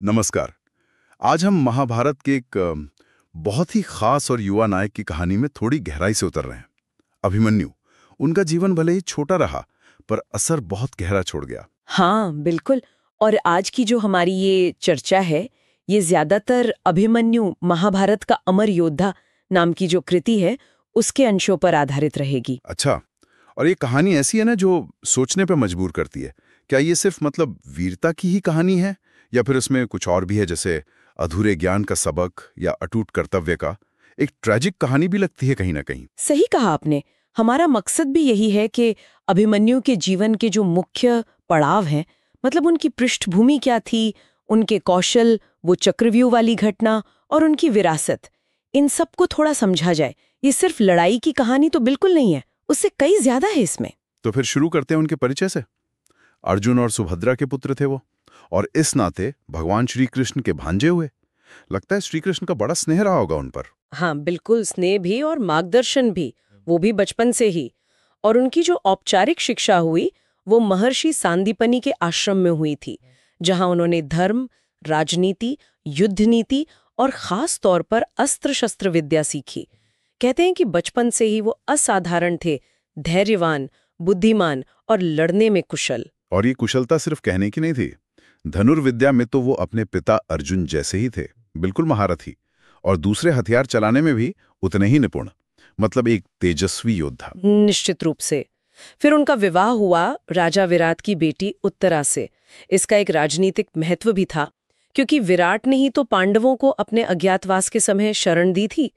नमस्कार। आज हम महाभारत के एक बहुत ही खास और युवा नायक की कहानी में थोड़ी गहराई से उतर रहे हैं। अभिमन्यु। उनका जीवन भले ही छोटा रहा, पर असर बहुत गहरा छोड़ गया। हाँ, बिल्कुल। और आज की जो हमारी ये चर्चा है, ये ज्यादातर अभिमन्यु महाभारत का अमर योद्धा नाम की जो कृति है, उसके अंशों पर आधारित रहेगी। अच्छा, और ये कहानी ऐसी है ना जो सोचने पे मजबूर करती है। क्या ये सिर्फ मतलब वीरता की ही कहानी है, या फिर इसमें कुछ और भी है, जैसे अधूरे ज्ञान का सबक या अटूट कर्तव्य का? एक ट्रेजिक कहानी भी लगती है कहीं ना कहीं। सही कहा आपने। हमारा मकसद भी यही है कि अभिमन्यु के जीवन के जो मुख्य पड़ाव हैं, मतलब उनकी पृष्ठभूमि क्या थी, उनके कौशल, वो चक्रव्यूह वाली घटना और उनकी विरासत, इन सबको थोड़ा समझा जाए। ये सिर्फ लड़ाई की कहानी तो बिल्कुल नहीं है, उससे कई ज्यादा है इसमें। तो फिर शुरू करते हैं उनके परिचय से। अर्जुन और सुभद्रा के पुत्र थे वो, और इस नाते भगवान श्री कृष्ण के भांजे हुए। लगता है श्री कृष्ण का बड़ा स्नेह रहा होगा उन पर। हाँ, बिल्कुल। स्नेह भी और मार्गदर्शन भी, वो भी बचपन से ही। और उनकी जो औपचारिक शिक्षा हुई, वो महर्षि सांदीपनि के आश्रम में हुई थी, जहां उन्होंने धर्म, राजनीति, युद्ध नीति और खास तौर पर अस्त्र शस्त्र विद्या सीखी। कहते हैं कि बचपन से ही वो असाधारण थे, धैर्यवान, बुद्धिमान और लड़ने में कुशल। और ये कुशलता सिर्फ कहने की नहीं थी। धनुर्विद्या में तो वो अपने पिता अर्जुन जैसे ही थे, बिल्कुल महारथी। और दूसरे हथियार चलाने में भी उतने ही निपुण, मतलब एक तेजस्वी योद्धा। निश्चित रूप से। फिर उनका विवाह हुआ राजा विराट की बेटी उत्तरा से। इसका एक राजनीतिक महत्व भी था, क्योंकि विराट ने ही तो पांडवों को अपने अज्ञातवास के समय शरण दी थी।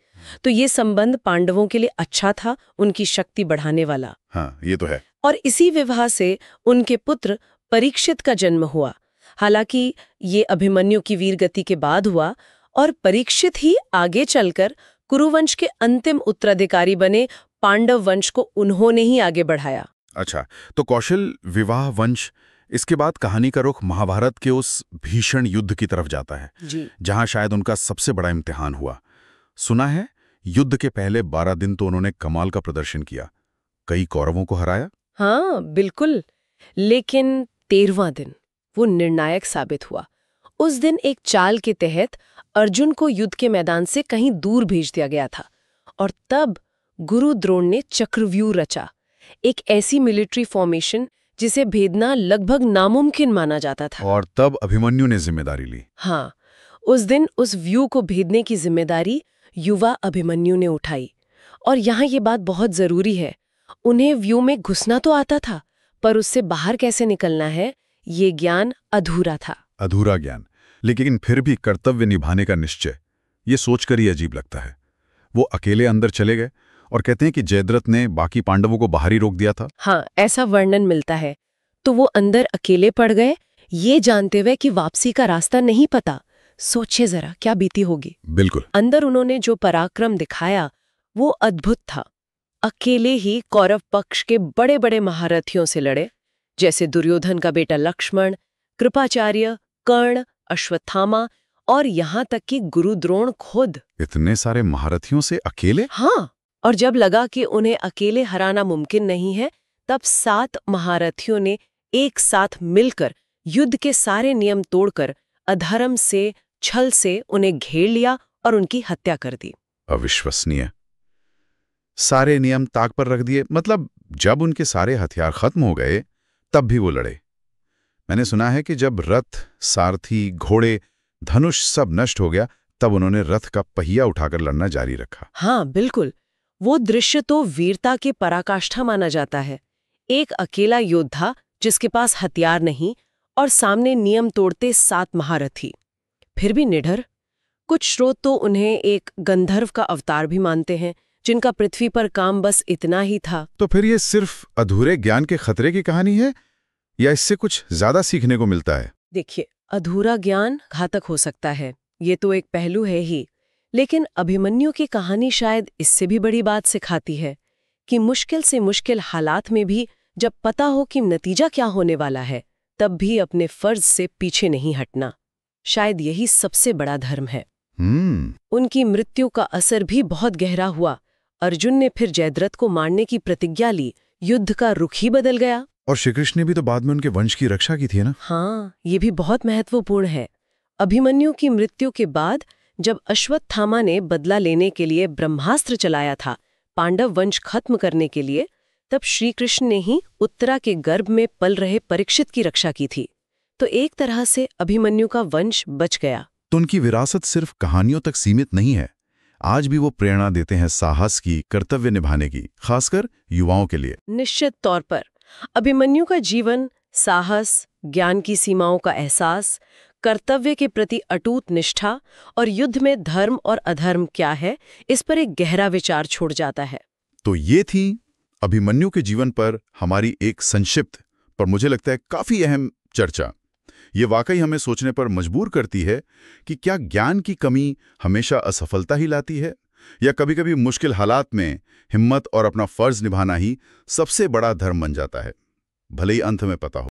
तो ये संबंध पांडवों के लिए अच्छा था, उनकी शक्ति बढ़ाने वाला। हाँ, ये तो है। और इसी विवाह से उनके पुत्र परीक्षित का जन्म हुआ। हालांकि ये अभिमन्यु की वीरगति के बाद हुआ, और परीक्षित ही आगे चलकर कुरुवंश के अंतिम उत्तराधिकारी बने। पांडव वंश को उन्होंने ही आगे बढ़ाया। अच्छा, तो कौशल, विवाह, वंश, इसके बाद कहानी का रुख महाभारत के उस भीषण युद्ध की तरफ जाता है, जहां शायद उनका सबसे बड़ा इम्तिहान हुआ। सुना है युद्ध के पहले 12 दिन तो उन्होंने कमाल का प्रदर्शन किया, कई कौरवों को हराया। हाँ, बिल्कुल। लेकिन 13वां दिन वो निर्णायक साबित हुआ। उस दिन एक चाल के तहत अर्जुन को युद्ध के मैदान से कहीं दूर भेज दिया गया था, और तब गुरु द्रोण ने चक्रव्यूह रचा, एक ऐसी मिलिट्री फॉर्मेशन जिसे भेदना लगभग नामुमकिन माना जाता था। और तब अभिमन्यु ने जिम्मेदारी ली। हाँ, उस दिन उस व्यू को भेदने की जिम्मेदारी युवा अभिमन्यु ने उठाई। और यहाँ ये बात बहुत जरूरी है, उन्हें व्यू में घुसना तो आता था, पर उससे बाहर कैसे निकलना है, ये ज्ञान अधूरा था। अधूरा ज्ञान, लेकिन फिर भी कर्तव्य निभाने का निश्चय, ये सोचकर ही अजीब लगता है। वो अकेले अंदर चले गए, और कहते हैं कि जयद्रथ ने बाकी पांडवों को बाहर ही रोक दिया था। हाँ, ऐसा वर्णन मिलता है। तो वो अंदर अकेले पड़ गए, ये जानते हुए कि वापसी का रास्ता नहीं पता। सोचिए जरा क्या बीती होगी। बिल्कुल। अंदर उन्होंने जो पराक्रम दिखाया वो अद्भुत था। अकेले ही कौरव पक्ष के बड़े बड़े महारथियों से लड़े, जैसे दुर्योधन का बेटा लक्ष्मण, कृपाचार्य, कर्ण, अश्वत्थामा और यहाँ तक कि गुरु द्रोण खुद। इतने सारे महारथियों से अकेले? हाँ, और जब लगा कि उन्हें अकेले हराना मुमकिन नहीं है, तब 7 महारथियों ने एक साथ मिलकर युद्ध के सारे नियम तोड़कर अधर्म से, छल से उन्हें घेर लिया और उनकी हत्या कर दी। अविश्वसनीय। सारे नियम ताक पर रख दिए, मतलब जब उनके सारे हथियार खत्म हो गए तब भी वो लड़े। मैंने सुना है कि जब रथ, सारथी, घोड़े, धनुष सब नष्ट हो गया, तब उन्होंने रथ का पहिया उठाकर लड़ना जारी रखा। हाँ, बिल्कुल। वो दृश्य तो वीरता की पराकाष्ठा माना जाता है। एक अकेला योद्धा जिसके पास हथियार नहीं, और सामने नियम तोड़ते 7 महारथी, फिर भी निडर। कुछ स्रोत तो उन्हें एक गंधर्व का अवतार भी मानते हैं, जिनका पृथ्वी पर काम बस इतना ही था। तो फिर ये सिर्फ अधूरे ज्ञान के खतरे की कहानी है, या इससे कुछ ज्यादा सीखने को मिलता है? देखिए, अधूरा ज्ञान घातक हो सकता है, ये तो एक पहलू है ही। लेकिन अभिमन्यु की कहानी शायद इससे भी बड़ी बात सिखाती है कि मुश्किल से मुश्किल हालात में भी जब पता हो कि नतीजा क्या होने वाला है, तब भी अपने फर्ज से पीछे नहीं हटना। शायद यही सबसे बड़ा धर्म है। उनकी मृत्यु का असर भी बहुत गहरा हुआ। अर्जुन ने फिर जयद्रथ को मारने की प्रतिज्ञा ली, युद्ध का रुख ही बदल गया। और श्री कृष्ण ने भी तो बाद में उनके वंश की रक्षा की थी ना? हाँ, ये भी बहुत महत्वपूर्ण है। अभिमन्यु की मृत्यु के बाद जब अश्वत्थामा ने बदला लेने के लिए ब्रह्मास्त्र चलाया था, पांडव वंश खत्म करने के लिए, तब श्री कृष्ण ने ही उत्तरा के गर्भ में पल रहे परीक्षित की रक्षा की थी। तो एक तरह से अभिमन्यु का वंश बच गया। तो उनकी विरासत सिर्फ कहानियों तक सीमित नहीं है। आज भी वो प्रेरणा देते हैं साहस की, कर्तव्य निभाने की, खासकर युवाओं के लिए। निश्चित तौर पर अभिमन्यु का जीवन साहस, ज्ञान की सीमाओं का एहसास, कर्तव्य के प्रति अटूट निष्ठा और युद्ध में धर्म और अधर्म क्या है, इस पर एक गहरा विचार छोड़ जाता है। तो ये थी अभिमन्यु के जीवन पर हमारी एक संक्षिप्त पर मुझे लगता है काफी अहम चर्चा। ये वाकई हमें सोचने पर मजबूर करती है कि क्या ज्ञान की कमी हमेशा असफलता ही लाती है, या कभी-कभी मुश्किल हालात में हिम्मत और अपना फर्ज निभाना ही सबसे बड़ा धर्म बन जाता है, भले ही अंत में पता हो।